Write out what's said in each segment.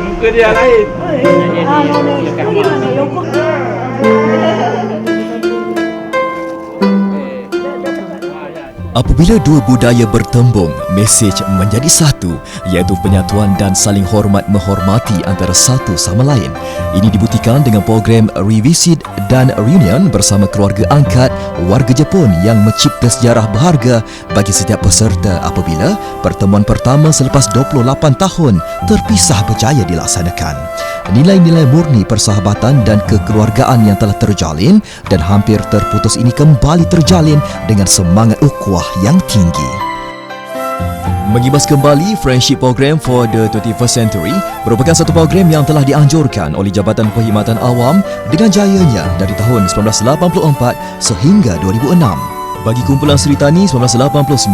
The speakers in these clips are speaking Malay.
Muka dia lain. Apabila dua budaya bertembung, mesej menjadi satu, iaitu penyatuan dan saling hormat menghormati antara satu sama lain. Ini dibuktikan dengan program Revisit dan Reunion bersama keluarga angkat warga Jepun yang mencipta sejarah berharga bagi setiap peserta apabila pertemuan pertama selepas 28 tahun terpisah berjaya dilaksanakan. Nilai-nilai murni persahabatan dan kekeluargaan yang telah terjalin dan hampir terputus ini kembali terjalin dengan semangat ukhuwah yang tinggi. Mengibas kembali Friendship Program for the 21st Century merupakan satu program yang telah dianjurkan oleh Jabatan Perkhidmatan Awam dengan jayanya dari tahun 1984 sehingga 2006. Bagi kumpulan Sri Tani 1989,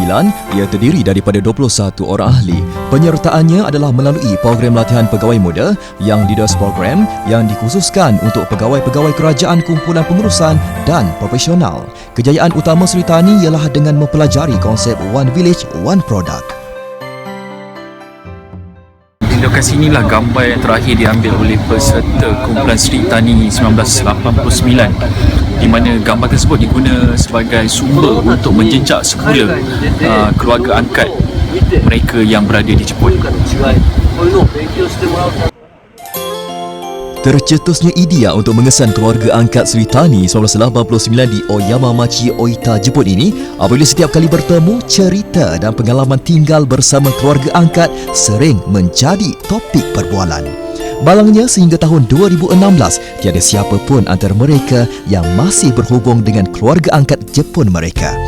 ia terdiri daripada 21 orang ahli. Penyertaannya adalah melalui program latihan pegawai muda yang Leaders Program yang dikhususkan untuk pegawai-pegawai kerajaan kumpulan pengurusan dan profesional. Kejayaan utama Sri Tani ialah dengan mempelajari konsep One Village, One Product. Di lokasi inilah gambar yang terakhir diambil oleh peserta kumpulan Sri Tani 1989, di mana gambar tersebut diguna sebagai sumber untuk menjejak semula keluarga angkat mereka yang berada di Jepun. Tercetusnya idea untuk mengesan keluarga angkat Sri Tani 1989 di Oyama Machi, Oita, Jepun ini apabila setiap kali bertemu, cerita dan pengalaman tinggal bersama keluarga angkat sering menjadi topik perbualan. Balangnya sehingga tahun 2016, tiada siapa pun antara mereka yang masih berhubung dengan keluarga angkat Jepun mereka.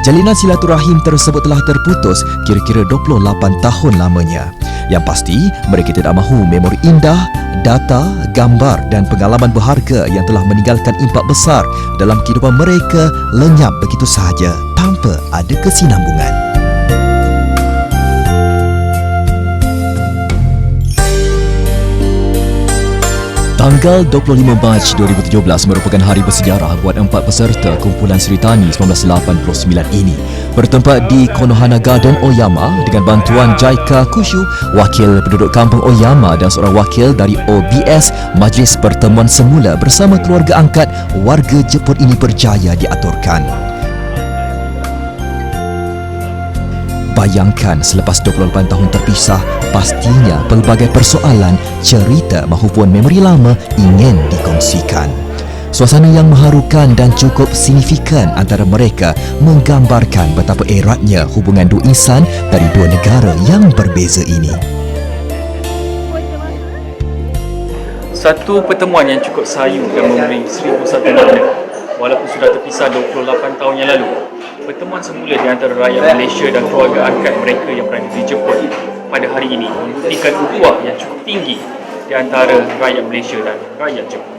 Jalinan silaturahim tersebut telah terputus kira-kira 28 tahun lamanya. Yang pasti, mereka tidak mahu memori indah, data, gambar dan pengalaman berharga yang telah meninggalkan impak besar dalam kehidupan mereka lenyap begitu sahaja tanpa ada kesinambungan. Tanggal 25 Mac 2017 merupakan hari bersejarah buat 4 peserta kumpulan Sri Tani 1989 ini. Bertempat di Konohana Garden, Oyama dengan bantuan Jaika Kushu, wakil penduduk kampung Oyama dan seorang wakil dari OBS, Majlis Pertemuan Semula bersama keluarga angkat warga Jepun ini berjaya diaturkan. Bayangkan selepas 28 tahun terpisah, pastinya pelbagai persoalan, cerita mahupun memori lama ingin dikongsikan. Suasana yang mengharukan dan cukup signifikan antara mereka menggambarkan betapa eratnya hubungan dua insan dari dua negara yang berbeza ini. Satu pertemuan yang cukup sayu dan memberi 1001 makna. Walaupun sudah terpisah 28 tahun yang lalu, pertemuan semula di antara rakyat Malaysia dan keluarga angkat mereka yang berada di Jepun pada hari ini membuktikan ukhuwah yang cukup tinggi di antara rakyat Malaysia dan rakyat Jepun.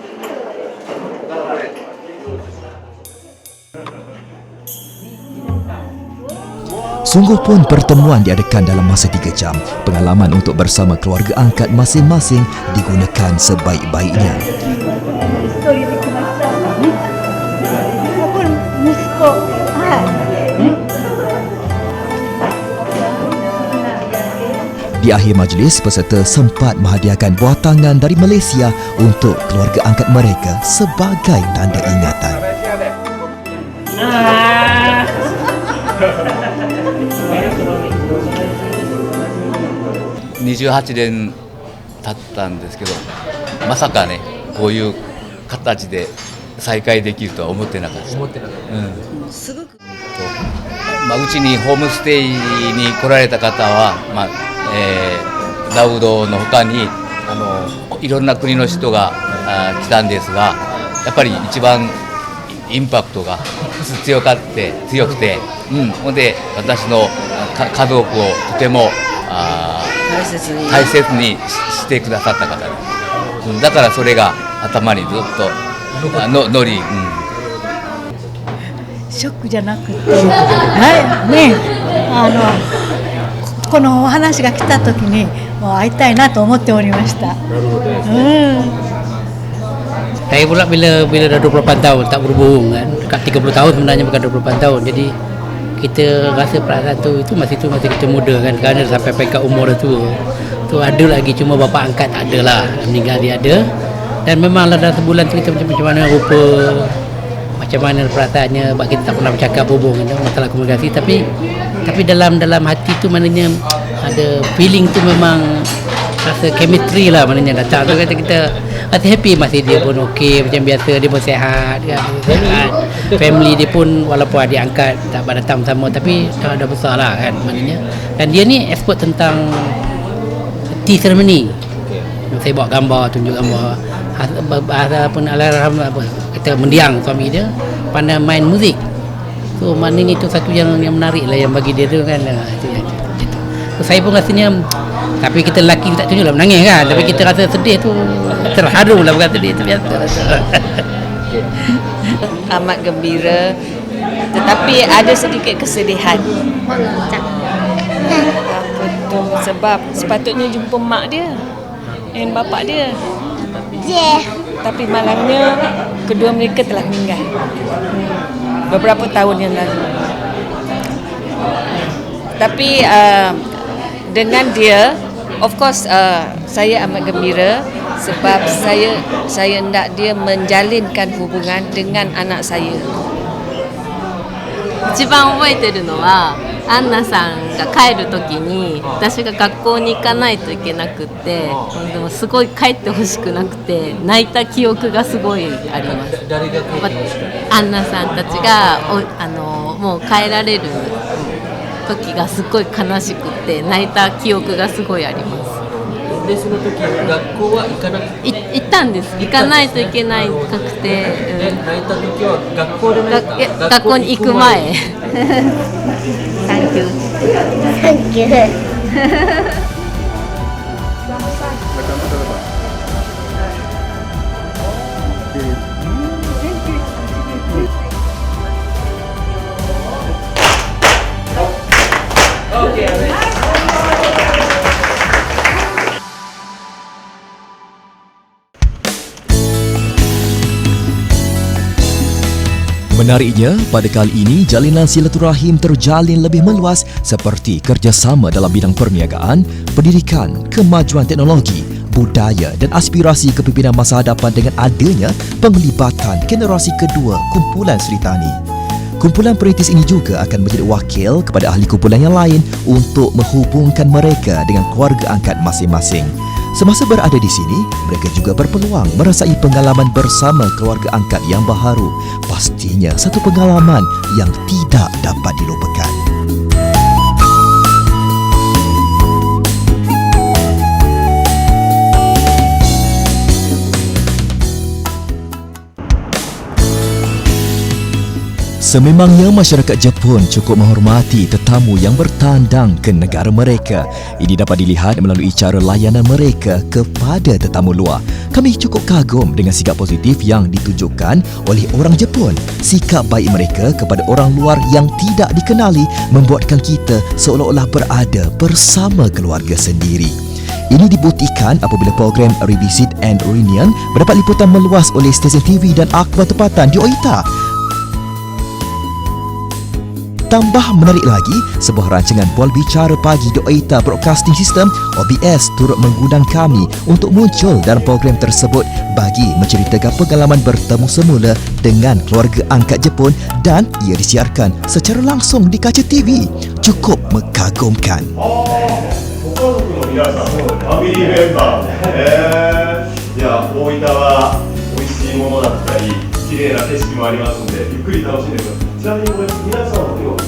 Sungguh pun pertemuan diadakan dalam masa 3 jam. Pengalaman untuk bersama keluarga angkat masing-masing digunakan sebaik-baiknya. Di akhir majlis, peserta sempat menghadiahkan buah tangan dari Malaysia untuk keluarga angkat mereka sebagai tanda ingatan. 28年経ったんですけど、まさかねこういう形で再会できるとは思ってなかった。すごくうちにホームステイに来られた方は、ダウドの他にいろんな国の人が来たんですが、やっぱり一番インパクトが強くて、ほんで私の家族をとても大切にしてくださった方です。だからそれが頭にずっと乗り、ショックじゃなくて、このお話が来た時にもう会いたいなと思っておりました。Saya pula bila dah 28 tahun tak berhubung kan, dekat 30 tahun sebenarnya bukan 28 tahun. Jadi kita rasa perasaan tu masa kita muda kan, kerana sampai peringkat umur tua tu ada lagi, cuma bapa angkat tak ada lah, meninggal dia ada. Dan memanglah dalam sebulan tu kita macam mana rupa, macam mana perasaannya, sebab kita tak pernah bercakap berhubung kan, masalah komunikasi, tapi dalam hati tu maknanya ada feeling tu, memang rasa chemistry lah maknanya datang tu, kata kita rasa happy. Masih dia pun okey macam biasa, dia pun sihat kan, family dia pun walaupun adik angkat tak datang sama, tapi dah besar lah kan maknanya. Dan dia ni expert tentang tea ceremony. Saya bawa gambar, tunjuk gambar. Bahasa pun Allahyarham kata mendiang suami dia, pandai main muzik. So maknanya itu satu yang menarik lah yang bagi dia tu kan. Itu. So, saya pun rasanya, tapi kita lelaki tak tunjuk lah menangis kan, tapi kita rasa sedih tu, terharu lah, bukan sedih tu biasa. Amat gembira, tetapi ada sedikit kesedihan. Betul, sebab sepatutnya jumpa mak dia dan bapak dia. Tapi malangnya kedua mereka telah meninggal beberapa tahun yang lalu. Tapi dengan dia, of course saya amat gembira, sebab saya hendak dia menjalinkan hubungan dengan anak saya. 一番覚えてるのはアンナさんが帰る時に私が学校に行かないといけなくってでもすごい帰ってほしくなくて泣いた記憶がすごいあります。アンナさんたちがもう帰られる時がすごい悲しくて泣いた記憶がすごいあります。でその時学校は行かなくて行ったんです。行かないといけないくて、泣いた時は学校で泣いた学校に行く前。Thank you. Thank you. Menariknya, pada kali ini jalinan silaturahim terjalin lebih meluas seperti kerjasama dalam bidang perniagaan, pendidikan, kemajuan teknologi, budaya dan aspirasi kepimpinan masa hadapan dengan adanya penglibatan generasi kedua kumpulan Sri Tani. Kumpulan perintis ini juga akan menjadi wakil kepada ahli kumpulan yang lain untuk menghubungkan mereka dengan keluarga angkat masing-masing. Semasa berada di sini, mereka juga berpeluang merasai pengalaman bersama keluarga angkat yang baharu. Pastinya satu pengalaman yang tidak dapat dilupakan. Sememangnya masyarakat Jepun cukup menghormati tetamu yang bertandang ke negara mereka. Ini dapat dilihat melalui cara layanan mereka kepada tetamu luar. Kami cukup kagum dengan sikap positif yang ditunjukkan oleh orang Jepun. Sikap baik mereka kepada orang luar yang tidak dikenali membuatkan kita seolah-olah berada bersama keluarga sendiri. Ini dibuktikan apabila program Revisit and Reunion mendapat liputan meluas oleh stesen TV dan akhbar tempatan di Oita. Tambah menarik lagi, sebuah rancangan Bual Bicara Pagi di Oita Broadcasting System OBS turut mengundang kami untuk muncul dalam program tersebut bagi menceritakan pengalaman bertemu semula dengan keluarga angkat Jepun dan ia disiarkan secara langsung di kaca TV. Cukup mengagumkan. 綺麗な景色もありますのでゆっくり楽しんでください。ちなみにこれ皆さんも今日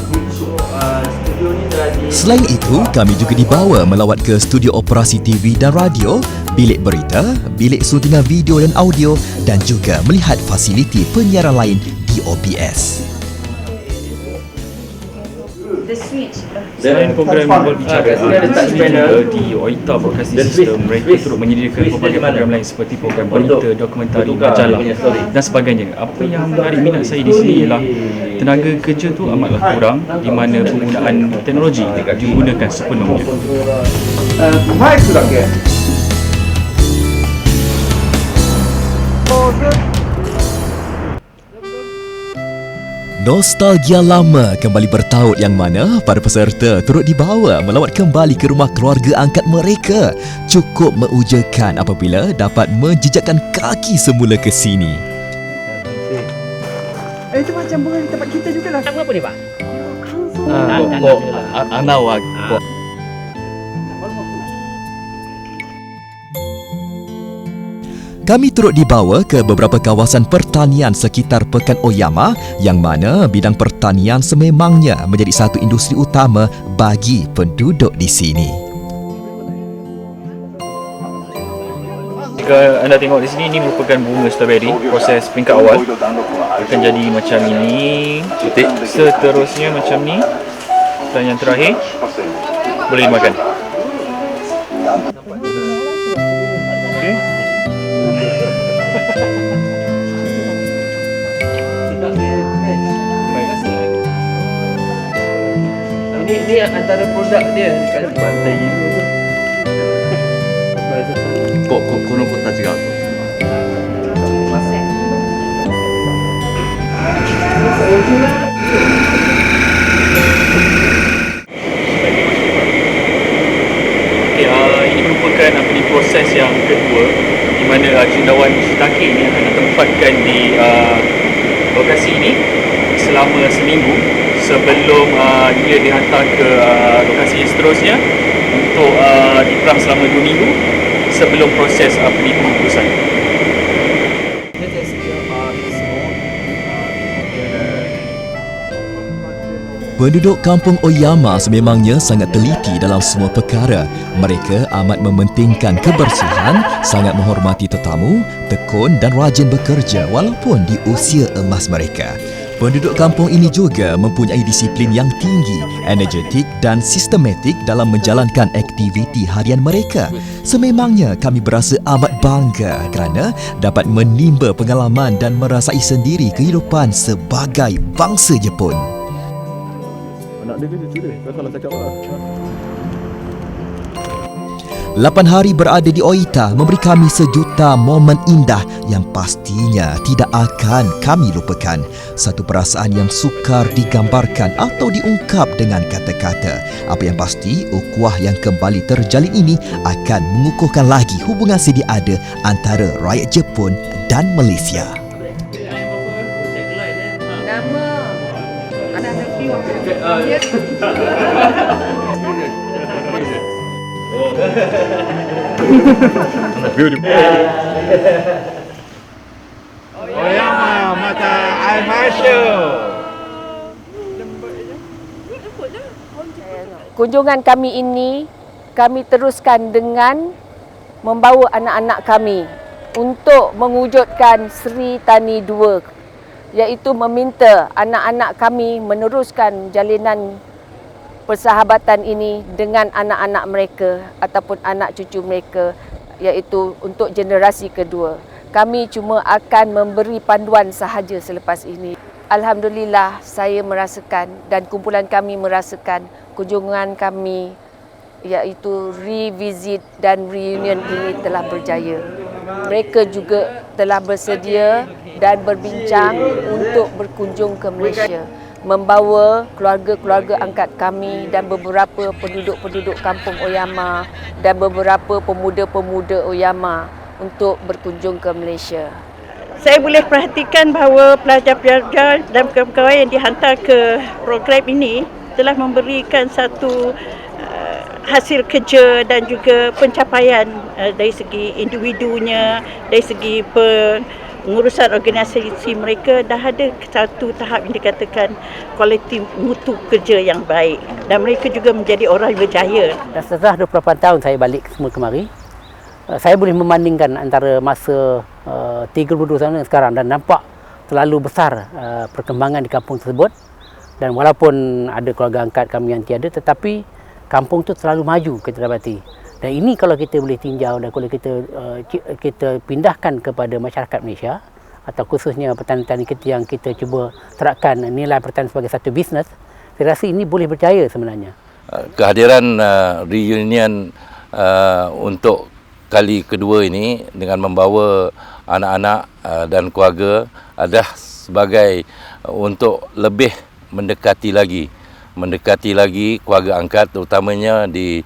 Selain itu, kami juga dibawa melawat ke studio operasi TV dan radio, bilik berita, bilik suntingan video dan audio dan juga melihat fasiliti penyiaran lain di OBS. Selain program Bual Bicara di Oita Broadcasting System, mereka turut menyediakan pelbagai program lain seperti program berita, dokumentari, majalah dan sebagainya. Apa yang menarik minat saya di sini ialah tenaga kerja tu amatlah kurang di mana penggunaan teknologi digunakan sepenuhnya. Mic だけ Nostalgia lama kembali bertaut yang mana para peserta turut dibawa melawat kembali ke rumah keluarga angkat mereka. Cukup meujakan apabila dapat menjejakkan kaki semula ke sini. Itu macam bunga di tempat kita juga lah. Apa ni, Pak? Anawa. Kami turut dibawa ke beberapa kawasan pertanian sekitar Pekan Oyama yang mana bidang pertanian sememangnya menjadi satu industri utama bagi penduduk di sini. Jika anda tengok di sini, ini merupakan bunga strawberry. Proses peringkat awal akan jadi macam ini. Seterusnya macam ni. Dan yang terakhir boleh dimakan. Okey. Ini antara produk dia dekat depan tadi. この子たちが Ini merupakan proses yang kedua di mana cendawan shiitake ini akan ditempatkan di lokasi ini selama seminggu sebelum dia dihantar ke lokasi yang seterusnya untuk diperam selama 2 minggu sebelum proses pengukusan. Penduduk kampung Oyama sememangnya sangat teliti dalam semua perkara. Mereka amat mementingkan kebersihan, sangat menghormati tetamu, tekun dan rajin bekerja walaupun di usia emas mereka. Penduduk kampung ini juga mempunyai disiplin yang tinggi, energetik dan sistematik dalam menjalankan aktiviti harian mereka. Sememangnya kami berasa amat bangga kerana dapat menimba pengalaman dan merasai sendiri kehidupan sebagai bangsa Jepun. Anak dia cucu dia, kau salah cakap lah. 8 hari berada di Oita memberi kami sejuta momen indah yang pastinya tidak akan kami lupakan. Satu perasaan yang sukar digambarkan atau diungkap dengan kata-kata. Apa yang pasti, ukhuwah yang kembali terjalin ini akan mengukuhkan lagi hubungan sedia ada antara rakyat Jepun dan Malaysia. Oyama mata ai masuk. Kunjungan kami ini kami teruskan dengan membawa anak-anak kami untuk mewujudkan Sri Tani 2, iaitu meminta anak-anak kami meneruskan jalinan persahabatan ini dengan anak-anak mereka ataupun anak cucu mereka, iaitu untuk generasi kedua. Kami cuma akan memberi panduan sahaja selepas ini. Alhamdulillah, saya merasakan dan kumpulan kami merasakan kunjungan kami iaitu revisit dan reunion ini telah berjaya. Mereka juga telah bersedia dan berbincang untuk berkunjung ke Malaysia, membawa keluarga-keluarga angkat kami dan beberapa penduduk-penduduk kampung Oyama dan beberapa pemuda-pemuda Oyama untuk berkunjung ke Malaysia. Saya boleh perhatikan bahawa pelajar-pelajar dan pegawai yang dihantar ke program ini telah memberikan satu hasil kerja dan juga pencapaian dari segi individunya, dari segi pengurusan organisasi mereka dah ada satu tahap yang dikatakan kualiti mutu kerja yang baik dan mereka juga menjadi orang yang berjaya. Dan setelah 28 tahun saya balik semua kemari, saya boleh membandingkan antara masa 32 tahun dengan sekarang dan nampak terlalu besar perkembangan di kampung tersebut. Dan walaupun ada keluarga angkat kami yang tiada, tetapi kampung tu terlalu maju kita dapati. Dan ini kalau kita boleh tinjau dan kalau kita pindahkan kepada masyarakat Malaysia atau khususnya petani-petani kita yang kita cuba terapkan nilai pertanian sebagai satu bisnes, saya rasa ini boleh berjaya sebenarnya. Kehadiran reunion untuk kali kedua ini dengan membawa anak-anak dan keluarga adalah sebagai untuk lebih mendekati lagi keluarga angkat, terutamanya di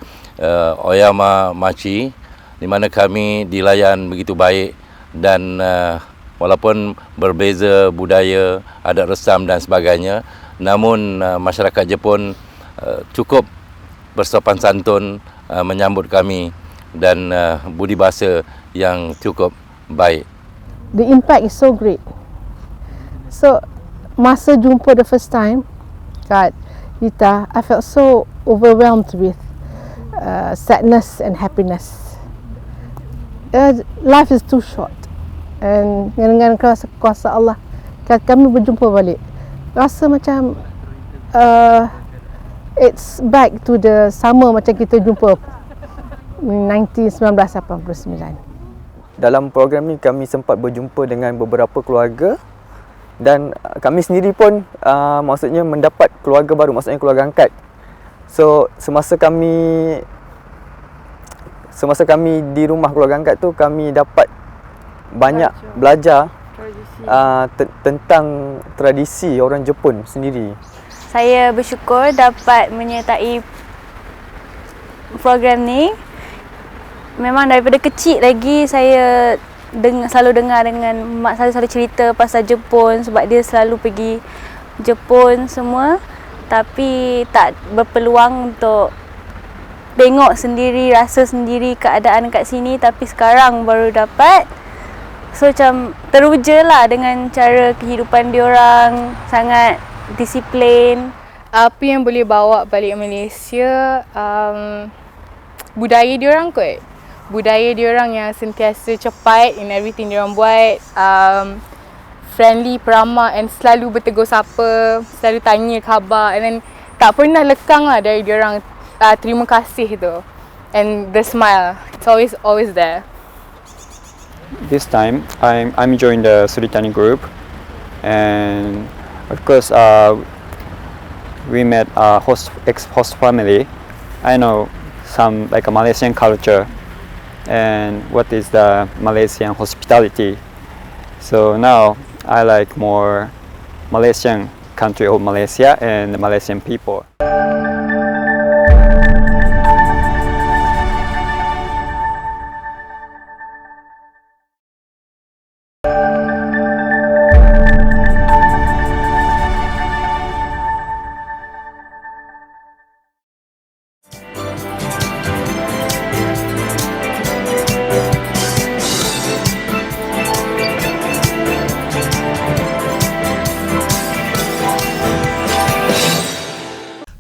Oyama Machi, di mana kami dilayan begitu baik dan walaupun berbeza budaya, adat resam dan sebagainya, namun masyarakat Jepun cukup bersopan santun menyambut kami dan budi bahasa yang cukup baik. The impact is so great. So masa jumpa the first time kat Hita, I felt so overwhelmed with sadness and happiness. Life is too short, and dengan kuasa Allah kami berjumpa balik. Rasa macam it's back to the sama macam kita jumpa 1989. Dalam program ni kami sempat berjumpa dengan beberapa keluarga dan kami sendiri pun maksudnya mendapat keluarga baru, maksudnya keluarga angkat. So semasa kami di rumah keluarga angkat tu, kami dapat banyak belajar tentang tradisi orang Jepun sendiri. Saya bersyukur dapat menyertai program ni. Memang daripada kecil lagi saya selalu dengar dengan mak saya selalu cerita pasal Jepun sebab dia selalu pergi Jepun semua, tapi tak berpeluang untuk tengok sendiri, rasa sendiri keadaan kat sini, tapi sekarang baru dapat. So macam teruja lah dengan cara kehidupan diorang, sangat disiplin. Apa yang boleh bawa balik Malaysia, budaya diorang kot. Budaya diorang yang sentiasa cepat in everything diorang buat, friendly, peramah and selalu bertegur sapa, selalu tanya khabar, and then tak pernah lekang lah dari diorang terima kasih tu, and the smile, it's always there. This time I'm joined the Suritani group, and of course we met ex-host family. I know some like a Malaysian culture and what is the Malaysian hospitality. So now I like more Malaysian country of Malaysia and the Malaysian people.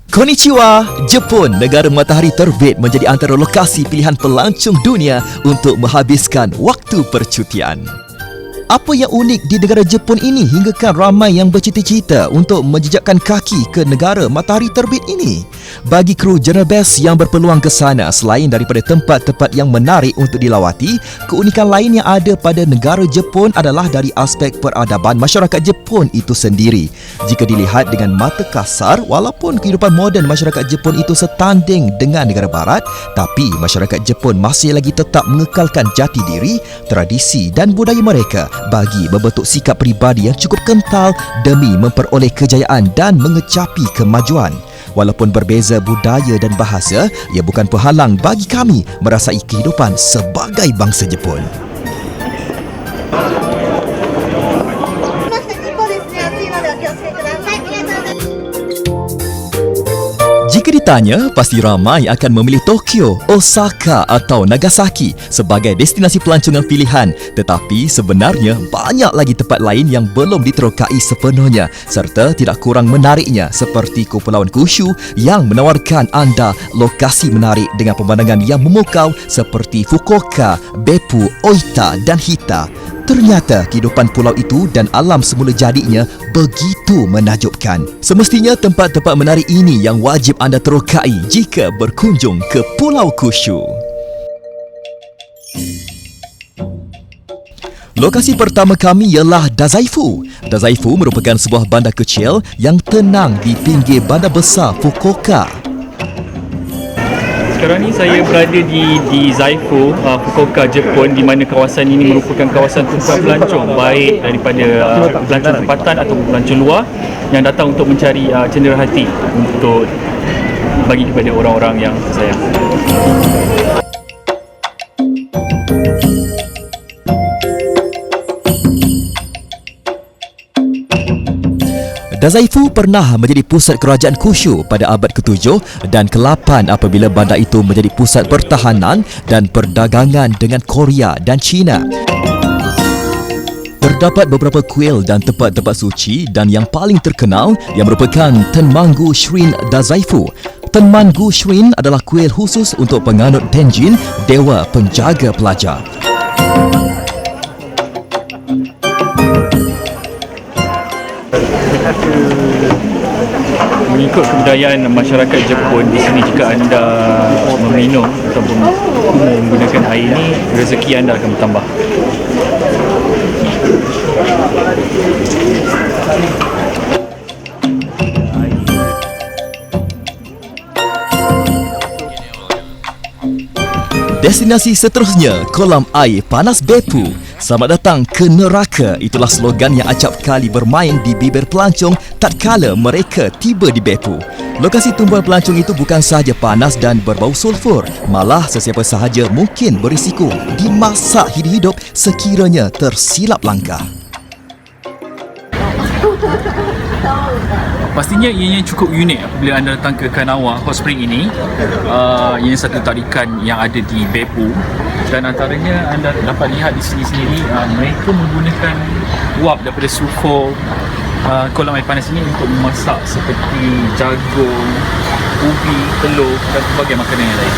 Konnichiwa, Jepun, negara matahari terbit, menjadi antara lokasi pilihan pelancong dunia untuk menghabiskan waktu percutian. Apa yang unik di negara Jepun ini hinggakan ramai yang bercita-cita untuk menjejakkan kaki ke negara matahari terbit ini? Bagi kru General Best yang berpeluang ke sana, selain daripada tempat-tempat yang menarik untuk dilawati, keunikan lain yang ada pada negara Jepun adalah dari aspek peradaban masyarakat Jepun itu sendiri. Jika dilihat dengan mata kasar, walaupun kehidupan moden masyarakat Jepun itu setanding dengan negara barat, tapi masyarakat Jepun masih lagi tetap mengekalkan jati diri, tradisi dan budaya mereka bagi membentuk sikap peribadi yang cukup kental demi memperoleh kejayaan dan mengecapi kemajuan. Walaupun berbeza budaya dan bahasa, ia bukan penghalang bagi kami merasai kehidupan sebagai bangsa Jepun. Jika ditanya, pasti ramai akan memilih Tokyo, Osaka atau Nagasaki sebagai destinasi pelancongan pilihan. Tetapi sebenarnya banyak lagi tempat lain yang belum diterokai sepenuhnya serta tidak kurang menariknya, seperti Kepulauan Kyushu yang menawarkan anda lokasi menarik dengan pemandangan yang memukau seperti Fukuoka, Beppu, Oita dan Hita. Ternyata kehidupan pulau itu dan alam semula jadinya begitu menakjubkan. Semestinya tempat-tempat menarik ini yang wajib anda terokai jika berkunjung ke Pulau Kyushu. Lokasi pertama kami ialah Dazaifu. Dazaifu merupakan sebuah bandar kecil yang tenang di pinggir bandar besar Fukuoka. Sekarang ni saya berada di Zaifu, Fukuoka, Jepun, di mana kawasan ini merupakan kawasan tumpuan pelancong, baik daripada pelancong tempatan ataupun pelancong luar yang datang untuk mencari cenderawasih untuk bagi kepada orang-orang yang sayang. Dazaifu pernah menjadi pusat kerajaan Kyushu pada abad ke-7 dan ke-8 apabila bandar itu menjadi pusat pertahanan dan perdagangan dengan Korea dan China. Terdapat beberapa kuil dan tempat-tempat suci dan yang paling terkenal yang merupakan Tenmangu Shrine Dazaifu. Tenmangu Shrine adalah kuil khusus untuk penganut Tenjin, dewa penjaga pelajar. Mengikut kebudayaan masyarakat Jepun, di sini jika anda meminum ataupun menggunakan air ini, rezeki anda akan bertambah. Destinasi seterusnya, kolam air panas Beppu. Selamat datang ke neraka. Itulah slogan yang acap kali bermain di bibir pelancong tatkala mereka tiba di Beppu. Lokasi tumbuhan pelancong itu bukan sahaja panas dan berbau sulfur, malah sesiapa sahaja mungkin berisiko dimasak hidup-hidup sekiranya tersilap langkah. Pastinya ianya cukup unik apabila anda datang ke Kanawa Hot Spring ini. Ini satu tarikan yang ada di Beppu, dan antaranya anda dapat lihat di sini sendiri mereka menggunakan uap daripada sulfur kolam air panas ini untuk memasak seperti jagung, ubi, telur dan pelbagai makanan yang lain.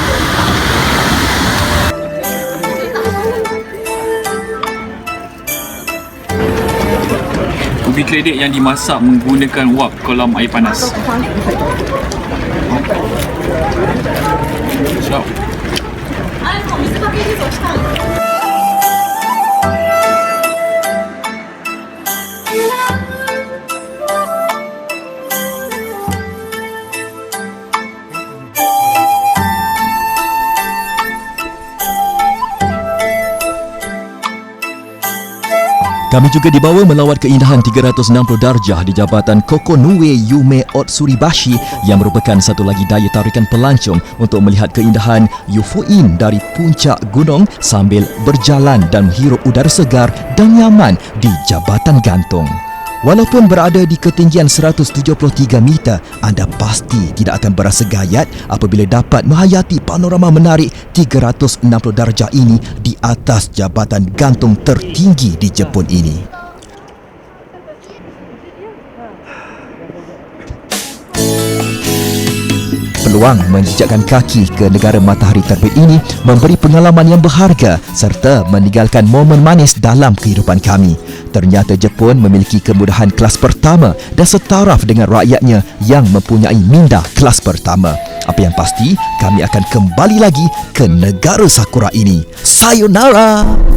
Ubi keledek yang dimasak menggunakan uap kolam air panas. Siap. Kami juga dibawa melawat keindahan 360 darjah di Jabatan Kokonue Yume Otsuribashi yang merupakan satu lagi daya tarikan pelancong untuk melihat keindahan Yufuin dari puncak gunung sambil berjalan dan menghirup udara segar dan nyaman di Jabatan Gantung. Walaupun berada di ketinggian 173 meter, anda pasti tidak akan berasa gayat apabila dapat menghayati panorama menarik 360 darjah ini di atas jabatan gantung tertinggi di Jepun ini. Peluang menjejakkan kaki ke negara matahari terbit ini memberi pengalaman yang berharga serta meninggalkan momen manis dalam kehidupan kami. Ternyata Jepun memiliki kemudahan kelas pertama dan setaraf dengan rakyatnya yang mempunyai minda kelas pertama. Apa yang pasti, kami akan kembali lagi ke negara sakura ini. Sayonara!